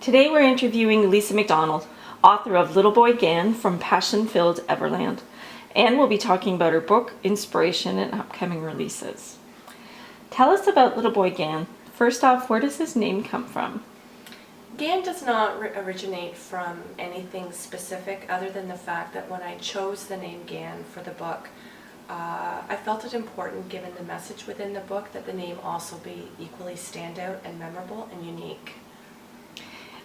Today we're interviewing Lisa McDonald, author of Little Boy Gan from Passion-Filled Everland, and we'll be talking about her book, inspiration, and upcoming releases. Tell us about Little Boy Gan. First off, where does his name come from? Gan does not originate from anything specific other than the fact that when I chose the name Gan for the book, I felt it important, given the message within the book, that the name also be equally standout and memorable and unique.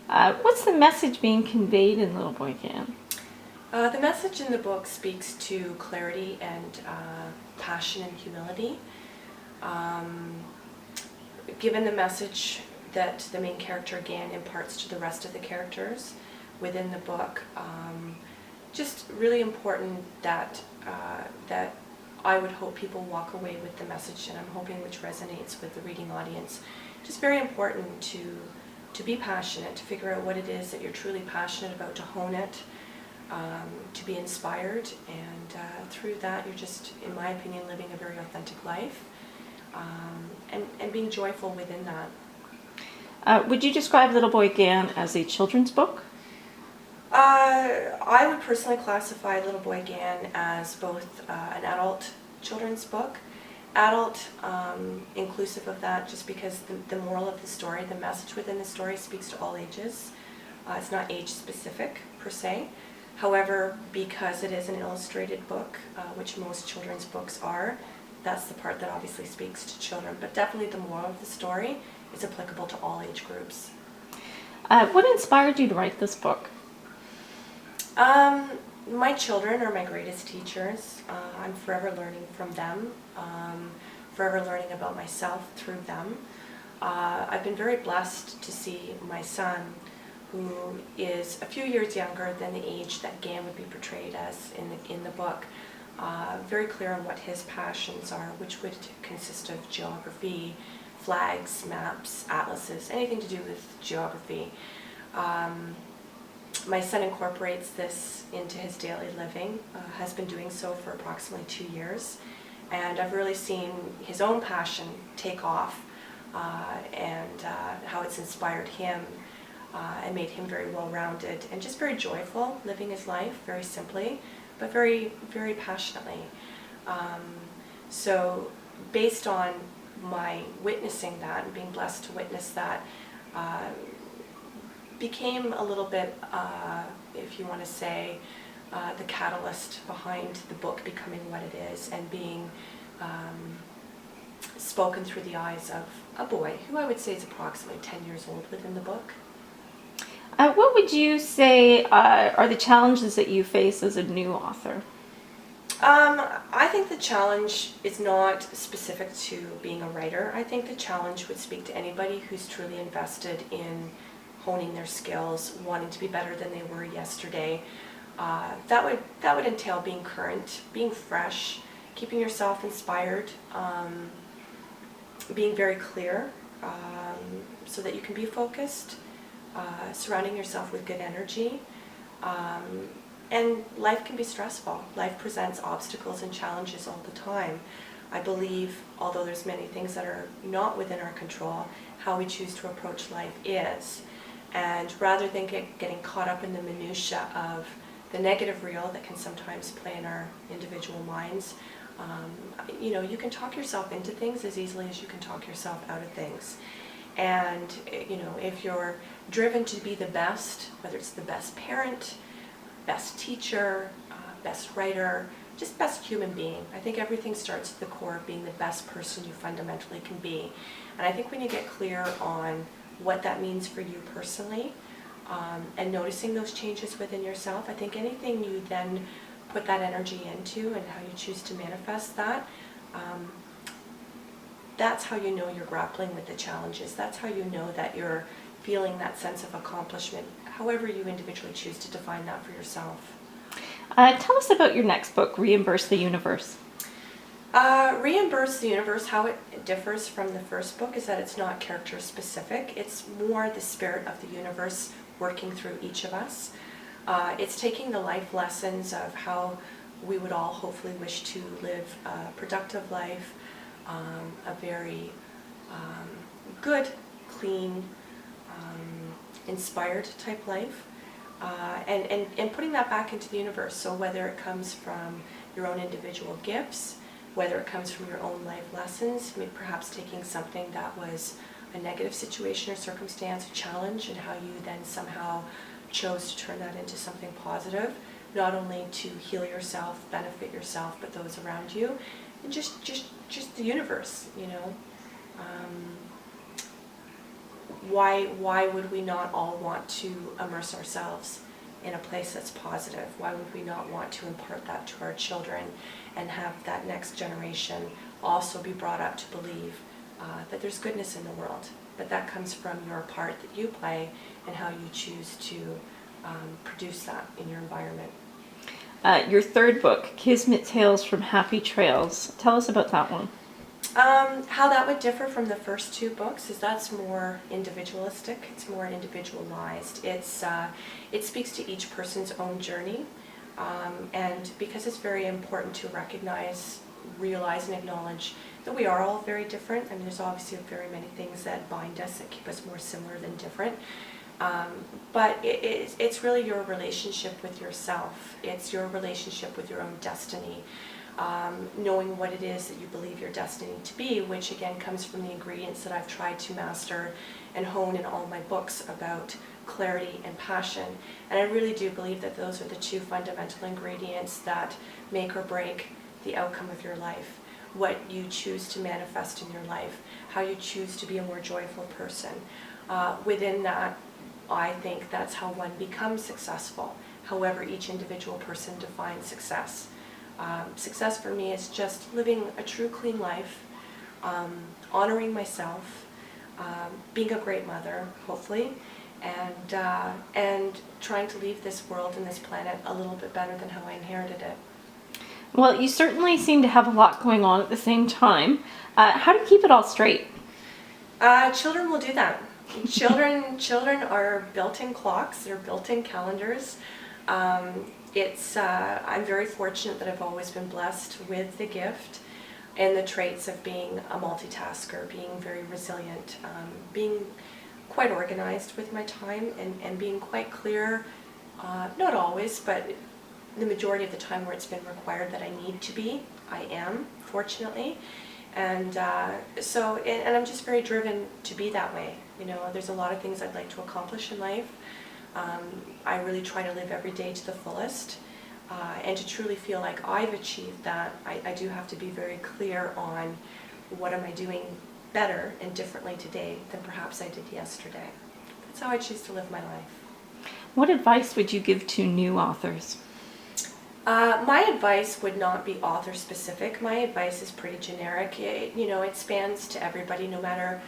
What's the message being conveyed in Little Boy Gan? The message in the book speaks to clarity and passion and humility. Given the message that the main character Gan imparts to the rest of the characters within the book, just really important that that I would hope people walk away with the message, and I'm hoping which resonates with the reading audience. Just very important to be passionate, to figure out what it is that you're truly passionate about, to hone it, to be inspired, and through that you're just, in my opinion, living a very authentic life, and being joyful within that. Would you describe Little Boy Gan as a children's book? I would personally classify Little Boy Gan as both an adult children's book, adult inclusive of that, just because the moral of the story, the message within the story, speaks to all ages. It's not age specific per se. However, because it is an illustrated book, which most children's books are, that's the part that obviously speaks to children. But definitely the moral of the story is applicable to all age groups. What inspired you to write this book? My children are my greatest teachers. I'm forever learning from them, forever learning about myself through them. I've been very blessed to see my son, who is a few years younger than the age that Gan would be portrayed as in the book, very clear on what his passions are, which would consist of geography, flags, maps, atlases, anything to do with geography. My son incorporates this into his daily living, has been doing so for approximately 2 years, and I've really seen his own passion take off, and how it's inspired him and made him very well-rounded and just very joyful, living his life very simply, but very, very passionately. So based on my witnessing that and being blessed to witness that, became a little bit, if you want to say, the catalyst behind the book becoming what it is and being spoken through the eyes of a boy who I would say is approximately 10 years old within the book. What would you say are the challenges that you face as a new author? I think the challenge is not specific to being a writer. I think the challenge would speak to anybody who's truly invested in honing their skills, wanting to be better than they were yesterday. That would entail being current, being fresh, keeping yourself inspired, being very clear, so that you can be focused, surrounding yourself with good energy. And life can be stressful. Life presents obstacles and challenges all the time. I believe, although there's many things that are not within our control, how we choose to approach life is. And rather than getting caught up in the minutiae of the negative reel that can sometimes play in our individual minds, you can talk yourself into things as easily as you can talk yourself out of things. And if you're driven to be the best, whether it's the best parent, best teacher, best writer, just best human being, I think everything starts at the core of being the best person you fundamentally can be. And I think when you get clear on what that means for you personally, and noticing those changes within yourself, I think anything you then put that energy into and how you choose to manifest that, that's how you know you're grappling with the challenges. That's how you know that you're feeling that sense of accomplishment, however you individually choose to define that for yourself. Tell us about your next book, Reimburse the Universe. Reimburse the Universe, how it differs from the first book is that it's not character specific. It's more the spirit of the universe working through each of us. It's taking the life lessons of how we would all hopefully wish to live a productive life, a very good, clean, inspired type life, and putting that back into the universe. So whether it comes from your own individual gifts, whether it comes from your own life lessons, maybe perhaps taking something that was a negative situation or circumstance, a challenge, and how you then somehow chose to turn that into something positive, not only to heal yourself, benefit yourself, but those around you, and just the universe, you know. Why would we not all want to immerse ourselves in a place that's positive? Why would we not want to impart that to our children and have that next generation also be brought up to believe that there's goodness in the world, but that comes from your part that you play and how you choose to produce that in your environment. Your third book, Kismet Tales from Happy Trails. Tell us about that one. How that would differ from the first two books is that's more individualistic. It's more individualized. It speaks to each person's own journey, and because it's very important to recognize, realize, and acknowledge that we are all very different. I mean, there's obviously very many things that bind us that keep us more similar than different. But it's really your relationship with yourself. It's your relationship with your own destiny. Knowing what it is that you believe your destiny to be, which again comes from the ingredients that I've tried to master and hone in all my books about clarity and passion. And I really do believe that those are the two fundamental ingredients that make or break the outcome of your life. What you choose to manifest in your life, how you choose to be a more joyful person. Within that, I think that's how one becomes successful, however each individual person defines success. Success for me is just living a true clean life, honoring myself, being a great mother, hopefully, and trying to leave this world and this planet a little bit better than how I inherited it. Well, you certainly seem to have a lot going on at the same time. How do you keep it all straight? Children will do that. Children are built-in clocks. They're built-in calendars. I'm very fortunate that I've always been blessed with the gift and the traits of being a multitasker, being very resilient, being quite organized with my time, and being quite clear, not always, but the majority of the time where it's been required that I need to be, I am, fortunately. And and I'm just very driven to be that way. You know, there's a lot of things I'd like to accomplish in life. I really try to live every day to the fullest, and to truly feel like I've achieved that, I do have to be very clear on what am I doing better and differently today than perhaps I did yesterday. That's how I choose to live my life. What advice would you give to new authors? My advice would not be author specific. My advice is pretty generic. It spans to everybody, no matter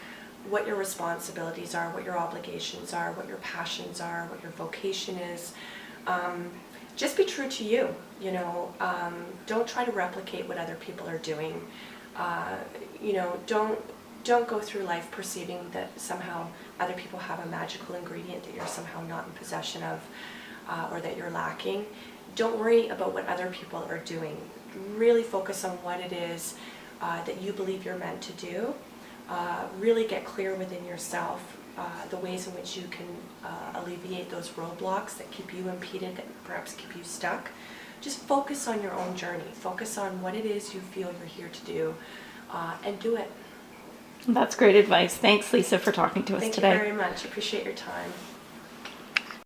what your responsibilities are, what your obligations are, what your passions are, what your vocation is. Just be true to you. Don't try to replicate what other people are doing. Don't go through life perceiving that somehow other people have a magical ingredient that you're somehow not in possession of, or that you're lacking. Don't worry about what other people are doing. Really focus on what it is that you believe you're meant to do. Really get clear within yourself the ways in which you can alleviate those roadblocks that keep you impeded, that perhaps keep you stuck. Just focus on your own journey. Focus on what it is you feel you're here to do, and do it. That's great advice. Thanks, Lisa, for talking to us today. Thank you very much. Appreciate your time.